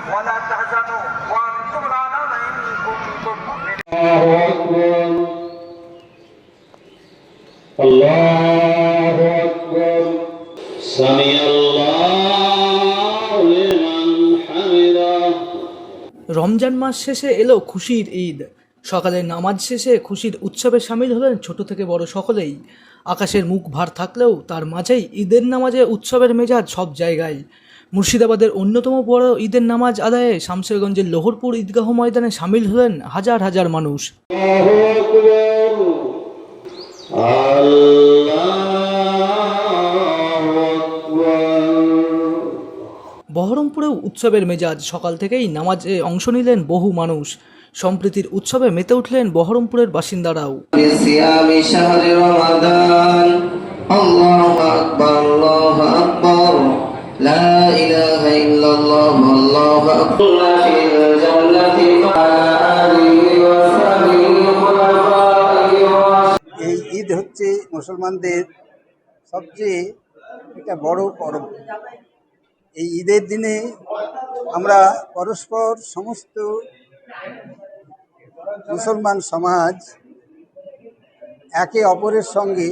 ولا تحزنوا وأنتم الأعلون إن كنتم مؤمنين. الله أكبر الله أكبر سمع الله لمن حمده. রমজান মাস শেষে এলো খুশির ঈদ। সকালে নামাজ শেষে খুশির উৎসবে সামিল হলেন ছোট থেকে বড় সকলেই। আকাশের মুখ ভার থাকলেও তার মাঝেই ঈদের নামাজে উৎসবের মেজাজ সব জায়গায়। মুর্শিদাবাদের অন্যতম বড় ঈদের নামাজ আদায়ে শামশেরগঞ্জের লোহরপুর ঈদগাহ ময়দানে সামিল হলেন হাজার হাজার মানুষ। বহরমপুরেও উৎসবের মেজাজ। সকাল থেকেই নামাজে অংশ নিলেন বহু মানুষ। সম্প্রীতির উৎসবে মেতে উঠলেন বহরমপুরের বাসিন্দারাও। এই ঈদ হচ্ছে মুসলমানদের সবচেয়ে একটা বড় পর্ব। এই ঈদের দিনে আমরা পরস্পর সমস্ত মুসলমান সমাজ একে অপরের সঙ্গে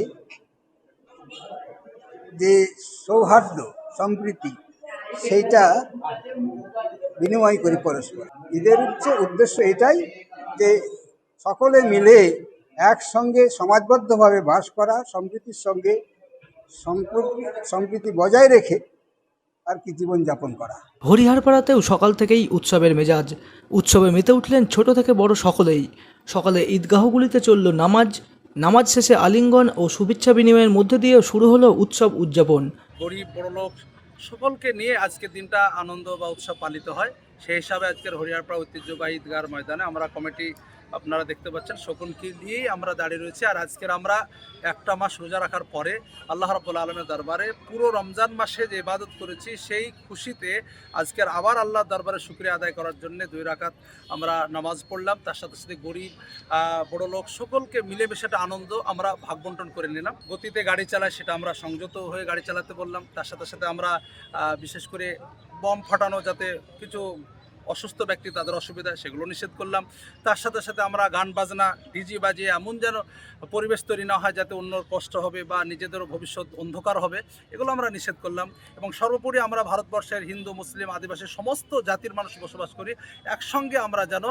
যে সৌহার্দ্য সম্প্রীতি সেইটা বিনিময় করি পরস্পর। ঈদের উদ্দেশ্য এটাই যে সকলে মিলে একসঙ্গে সমাজবদ্ধভাবে বাস করা, সম্প্রীতির সঙ্গে সম্প্রীতি বজায় রেখে আর কি জীবনযাপন করা। হরিহারপাড়াতেও সকাল থেকেই উৎসবের মেজাজ। উৎসবে মেতে উঠলেন ছোট থেকে বড় সকলেই। সকালে ঈদগাহগুলিতে চলল নামাজ। নামাজ শেষে আলিঙ্গন ও শুভেচ্ছা বিনিময়ের মধ্যে দিয়েও শুরু হলো উৎসব উদযাপন। গরিব বড়লোক সকলকে নিয়ে আজকের দিনটা আনন্দ বা উৎসব পালিত হয়। সেই হিসাবে আজকের হরিহারপাড়া ঐতিহ্যবাহী ঈদগাহ ময়দানে আমরা কমিটি আপনারা দেখতে পাচ্ছেন সকলকে নিয়েই আমরা দাঁড়িয়ে রয়েছি। আর আজকের আমরা একটা মাস রোজা রাখার পরে আল্লাহ রাব্বুল আলামিনের দরবারে পুরো রমজান মাসে যে ইবাদত করেছি সেই খুশিতে আজকের আবার আল্লাহর দরবারে শুকরিয়া আদায় করার জন্য 2 রাকাত আমরা নামাজ পড়লাম। তার সাথে সাথে গরিব বড় লোক সকলকে মিলেমিশে একটা আনন্দ আমরা ভাগ বন্টন করে নিলাম। গতিতে গাড়ি চালায় সেটা আমরা সংযত হয়ে গাড়ি চালাতে বললাম। তার সাথে সাথে আমরা বিশেষ করে বম ফাটানো, যাতে কিছু অসুস্থ ব্যক্তি তাদের অসুবিধা সেগুলো নিষেধ করলাম। তার সাথে সাথে আমরা গান বাজনা ডিজি বাজিয়ে এমন যেন পরিবেশ তৈরি না হয় যাতে অন্যর কষ্ট হবে বা নিজেদেরও ভবিষ্যৎ অন্ধকার হবে, এগুলো আমরা নিষেধ করলাম। এবং সর্বোপরি আমরা ভারতবর্ষের হিন্দু মুসলিম আদিবাসী সমস্ত জাতির মানুষ বসবাস করি, একসঙ্গে আমরা যেন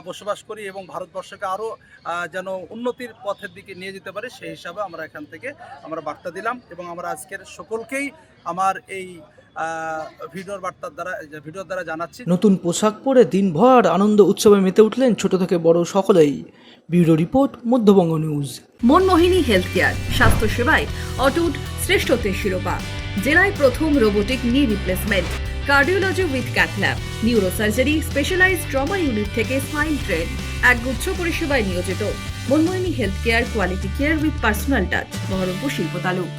বসবাস করি এবং ভারতবর্ষকে আরও যেন উন্নতির পথের দিকে নিয়ে যেতে পারি, সেই হিসাবে আমরা এখান থেকে আমরা বার্তা দিলাম। এবং আমরা আজকের সকলকেই আমার এই ভিডিওর দ্বারা জানাচ্ছি, নতুন পোশাক পরে দিনভর আনন্দ উৎসবে মেতে উঠলেন ছোট থেকে বড় সকলেই। Bureau report, Madhyabanga news. Manmohini health care, স্বাস্থ্য সেবায় অটুট শ্রেষ্ঠত্বের শিরোপা। জেলায় প্রথম robotic knee replacement, cardiology with cath lab, neurosurgery, specialised trauma unit থেকে স্পাইন ট্রেন, একগুচ্ছ পরিষেবায় নিয়োজিত। Manmohini health care, quality care with personal touch, Baharampur শিল্প তালুক।